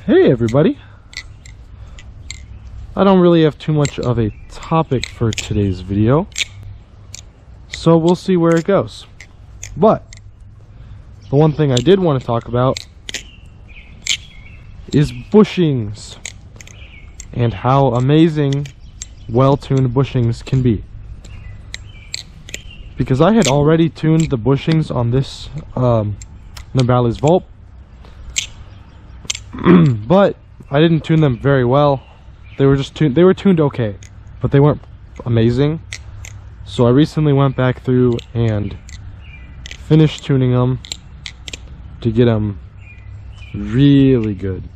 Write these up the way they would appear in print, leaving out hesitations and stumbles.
Hey everybody! I don't really have too much of a topic for today's video, so we'll see where it goes. But the one thing I did want to talk about is bushings and how amazing well-tuned bushings can be. Because I had already tuned the bushings on this Nabali's Vault, but I didn't tune them very well. They were just tuned. They were tuned okay, but they weren't amazing. So I recently went back through and finished tuning them to get them really good.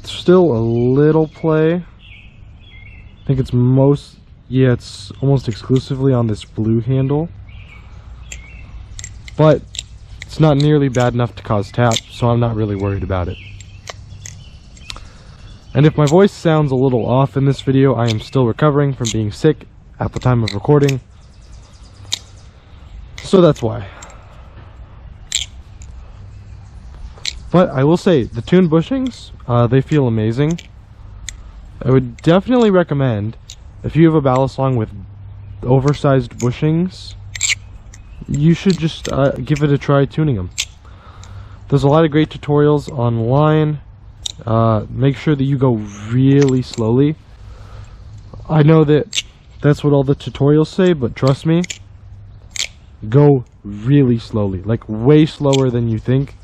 Still a little play. I think it's it's almost exclusively on this blue handle, but it's not nearly bad enough to cause tap, so I'm not really worried about it. And if my voice sounds a little off in this video, I am still recovering from being sick at the time of recording, so that's why. But I will say, the tuned bushings, they feel amazing. I would definitely recommend, if you have a ballast song with oversized bushings, you should just give it a try tuning them. There's a lot of great tutorials online. Make sure that you go really slowly. I know that that's what all the tutorials say, but trust me, go really slowly, like way slower than you think,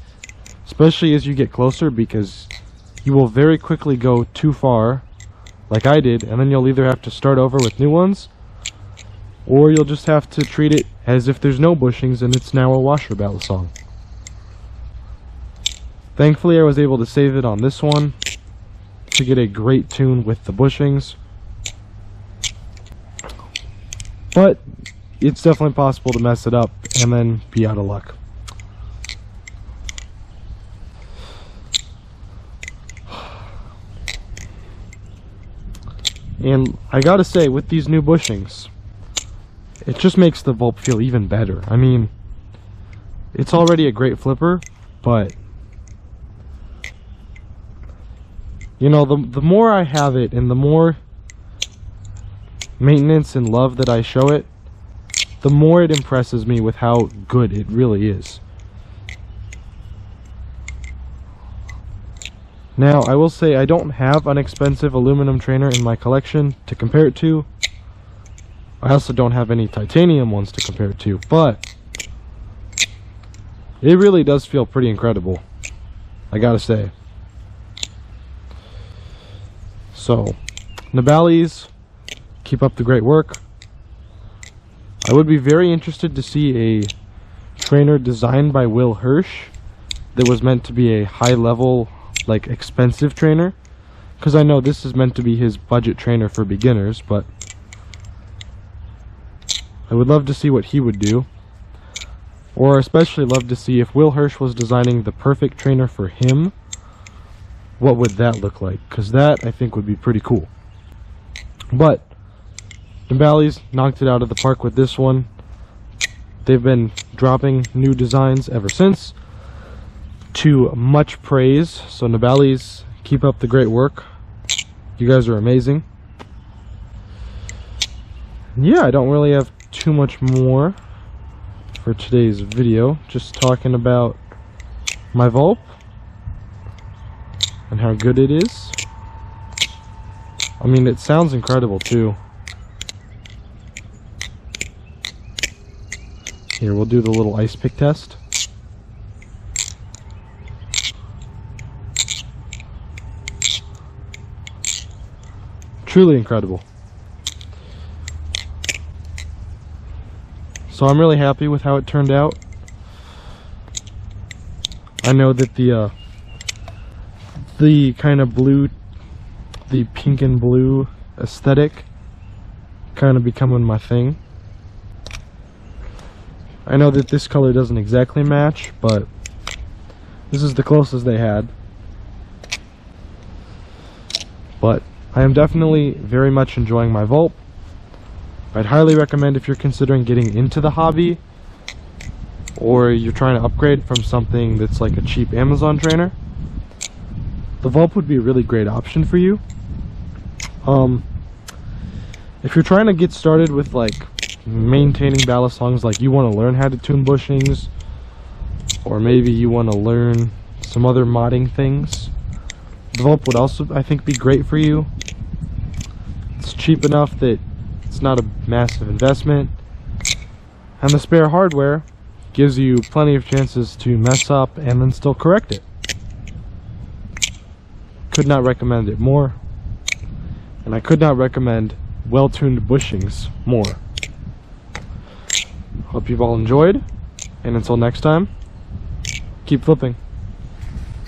especially as you get closer, because you will very quickly go too far, like I did, and then you'll either have to start over with new ones, or you'll just have to treat it as if there's no bushings and it's now a washer ballast song. Thankfully I was able to save it on this one to get a great tune with the bushings, but it's definitely possible to mess it up and then be out of luck. And I gotta say, with these new bushings, it just makes the Vault feel even better. I mean, it's already a great flipper, but you know, the more I have it and the more maintenance and love that I show it, the more it impresses me with how good it really is. Now, I will say I don't have an expensive aluminum trainer in my collection to compare it to. I also don't have any titanium ones to compare it to, but it really does feel pretty incredible, I gotta say. So, Nabali's, keep up the great work. I would be very interested to see a trainer designed by Will Hirsch that was meant to be a high-level, like, expensive trainer, because I know this is meant to be his budget trainer for beginners, but I would love to see what he would do, or especially love to see if Will Hirsch was designing the perfect trainer for him, what would that look like, because that I think would be pretty cool. But Nabali's knocked it out of the park with this one. They've been dropping new designs ever since, to much praise. So Nabali's, keep up the great work. You guys are amazing. Yeah, I don't really have too much more for today's video. Just talking about my Vault and how good it is. I mean, it sounds incredible too. Here, we'll do the little ice pick test. Truly incredible. So I'm really happy with how it turned out. I know that the kind of blue, the pink and blue aesthetic kind of becoming my thing. I know that this color doesn't exactly match, but this is the closest they had. But I am definitely very much enjoying my Vault. I'd highly recommend, if you're considering getting into the hobby, or you're trying to upgrade from something that's like a cheap Amazon trainer, the Vulp would be a really great option for you. If you're trying to get started with like maintaining ballast songs, like you want to learn how to tune bushings, or maybe you want to learn some other modding things, the Vulp would also, I think, be great for you. It's cheap enough that it's not a massive investment, and the spare hardware gives you plenty of chances to mess up and then still correct it. Could not recommend it more, and I could not recommend well-tuned bushings more. Hope you've all enjoyed, and until next time, keep flipping.